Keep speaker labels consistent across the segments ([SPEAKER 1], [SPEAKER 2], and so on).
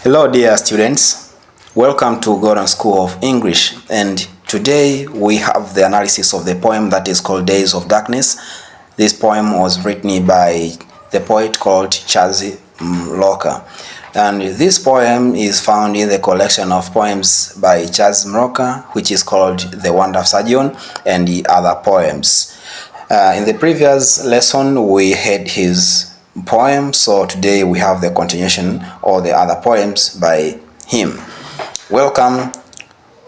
[SPEAKER 1] Hello dear students, welcome to Gordon School of English, and today we have the analysis of the poem that is called Days of Darkness. This poem was written by the poet called Mloka, and this poem is found in the collection of poems by Mloka, which is called The Wonder Surgeon and the other poems. In the previous lesson we had his poem, so today we have the continuation of the other poems by him. Welcome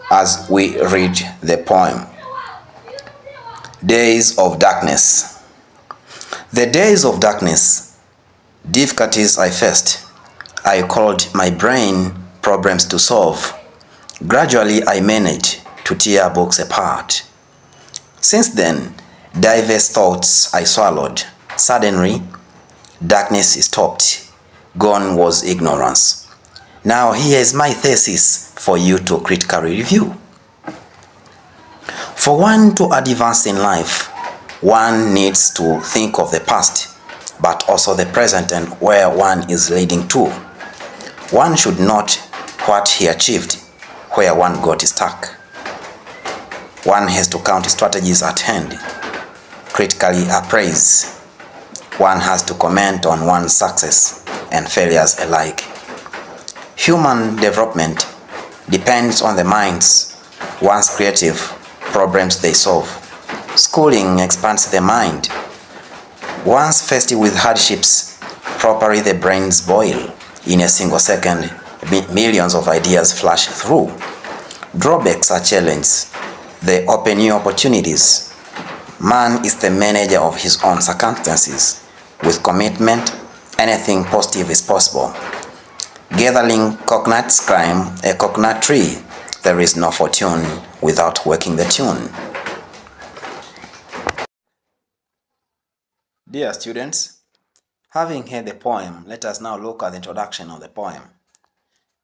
[SPEAKER 1] as we read the poem. Days of Darkness. The days of darkness, difficulties I faced. I called my brain problems to solve. Gradually I managed to tear books apart. Since then, diverse thoughts I swallowed. Suddenly, darkness stopped. Gone was ignorance. Now here is my thesis for you to critically review. For one to advance in life, one needs to think of the past, but also the present and where one is leading to. One should note what he achieved, where one got stuck. One has to count strategies at hand, critically appraise. One has to comment on one's success and failures alike. Human development depends on the minds, one's creative problems they solve. Schooling expands the mind. Once faced with hardships, properly the brains boil. In a single second, millions of ideas flash through. Drawbacks are challenges. They open new opportunities. Man is the manager of his own circumstances. With commitment, anything positive is possible. Gathering coconuts climb a coconut tree. There is no fortune without working the tune. Dear students, having heard the poem, let us now look at the introduction of the poem.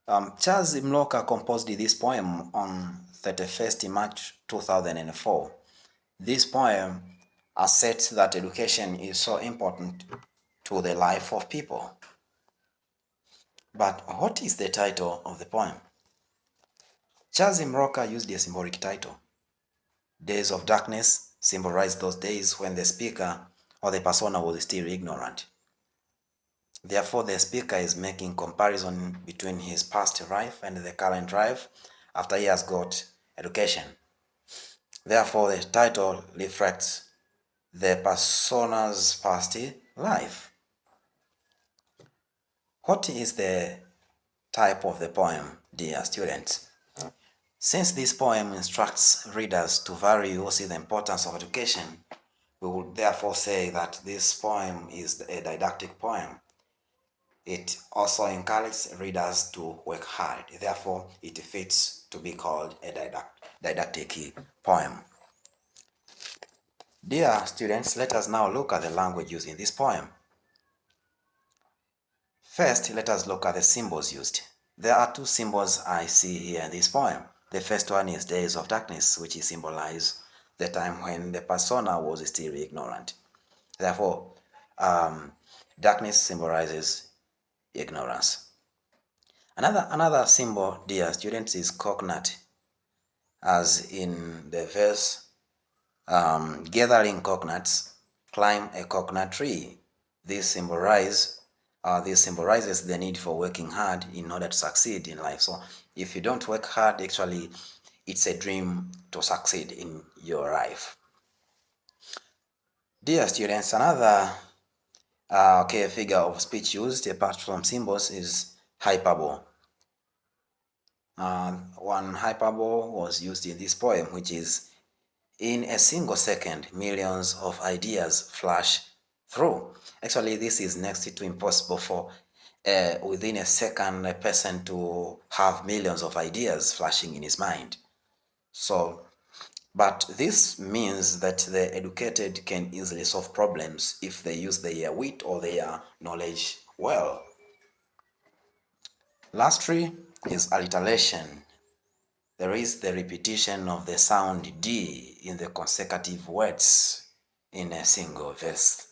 [SPEAKER 1] Mloka composed this poem on 31st March 2004. This poem asserts that education is so important to the life of people. But what is the title of the poem? Mloka used a symbolic title. Days of darkness symbolize those days when the speaker or the persona was still ignorant. Therefore, the speaker is making comparison between his past life and the current life after he has got education. Therefore, the title reflects the persona's past life. What is the type of the poem, dear students? Since this poem instructs readers to value or see the importance of education, we would therefore say that this poem is a didactic poem. It also encourages readers to work hard. Therefore, it fits to be called a didactic poem. Dear students, let us now look at the language used in this poem. First, let us look at the symbols used. There are two symbols I see here in this poem. The first one is days of darkness, which symbolize the time when the persona was still ignorant. Therefore, darkness symbolizes ignorance. Another symbol, dear students, is coconut, as in the verse, gathering coconuts, climb a coconut tree. This symbolizes the need for working hard in order to succeed in life. So if you don't work hard, actually, it's a dream to succeed in your life. Dear students, another figure of speech used apart from symbols is hyperbole. One hyperbole was used in this poem, which is, in a single second, millions of ideas flash through. Actually, this is next to impossible for within a second a person to have millions of ideas flashing in his mind. So, but this means that the educated can easily solve problems if they use their wit or their knowledge well. Lastly is alliteration. There is the repetition of the sound D in the consecutive words in a single verse.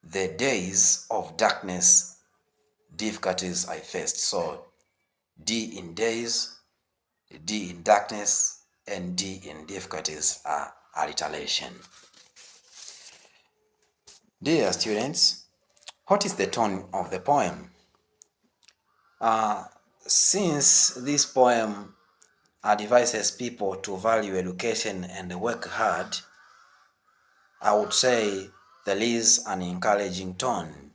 [SPEAKER 1] The days of darkness, difficulties I faced. So D in days, D in darkness, and D in difficulties are alliteration. Dear students, what is the tone of the poem? Since this poem advises people to value education and work hard, I would say there is an encouraging tone.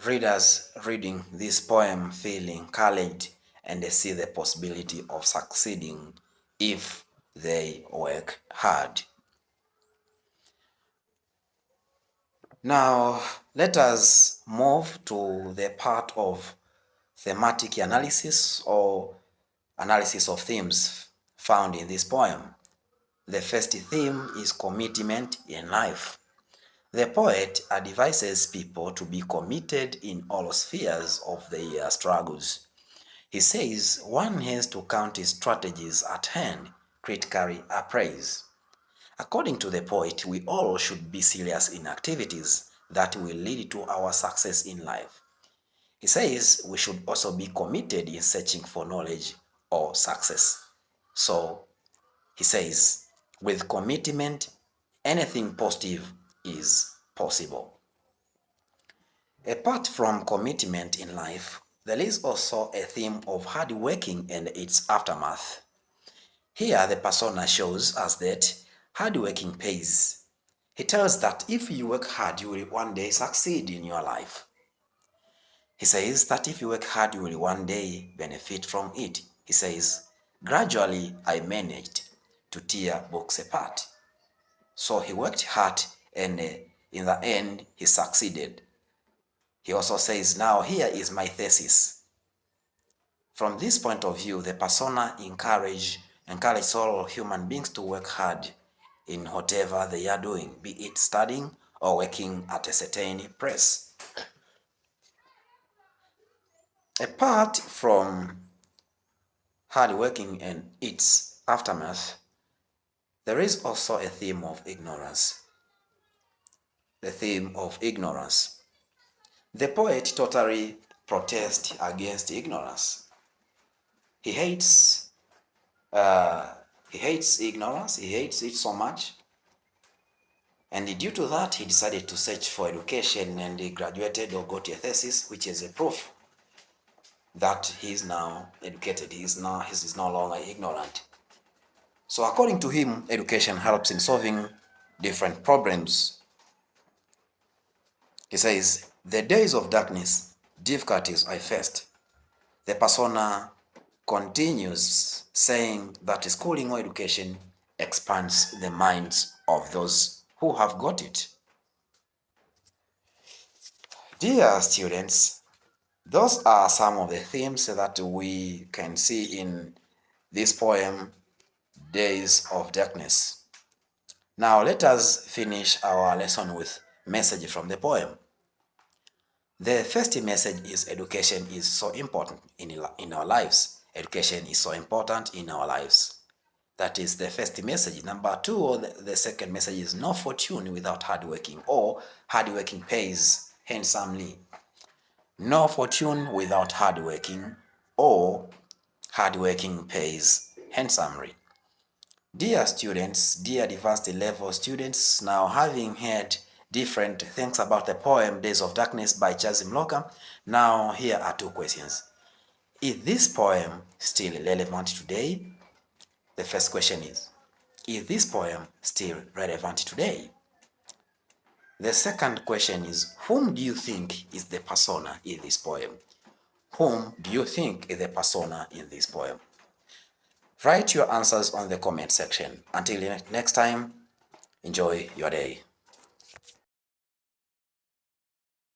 [SPEAKER 1] Readers reading this poem feel encouraged and they see the possibility of succeeding if they work hard. Now, let us move to the part of thematic analysis or analysis of themes found in this poem. The first theme is commitment in life. The poet advises people to be committed in all spheres of their struggles. He says one has to count his strategies at hand, critically appraise. According to the poet, we all should be serious in activities that will lead to our success in life. He says we should also be committed in searching for knowledge or success. So he says, with commitment, anything positive is possible. Apart from commitment in life, there is also a theme of hard working and its aftermath. Here, the persona shows us that hard working pays. He tells that if you work hard, you will one day succeed in your life. He says that if you work hard, you will one day benefit from it. He says, gradually I managed to tear books apart. So he worked hard and in the end he succeeded. He also says, now here is my thesis. From this point of view, the persona encourages all human beings to work hard in whatever they are doing, be it studying or working at a certain place. Apart from hard working and its aftermath, there is also a theme of ignorance. The theme of ignorance. The poet totally protests against ignorance. He hates ignorance. He hates it so much, and due to that, he decided to search for education, and he graduated or got a thesis, which is a proof that he is now educated. He is no longer ignorant. So according to him, education helps in solving different problems. He says, the days of darkness, difficulties I faced. The persona continues saying that schooling or education expands the minds of those who have got it. Dear students, those are some of the themes that we can see in this poem, Days of Darkness. Now let us finish our lesson with message from the poem. The first message is education is so important in our lives. Education is so important in our lives. That is the first message. Number two, or the second message is no fortune without hard working, or hard working pays handsomely. No fortune without hard working, or hard working pays handsomely. Dear students, dear advanced level students, now having heard different things about the poem Days of Darkness by Mloka, now here are two questions. Is this poem still relevant today? The first question is this poem still relevant today? The second question is, whom do you think is the persona in this poem? Whom do you think is the persona in this poem? Write your answers on the comment section. Until next time, enjoy your day.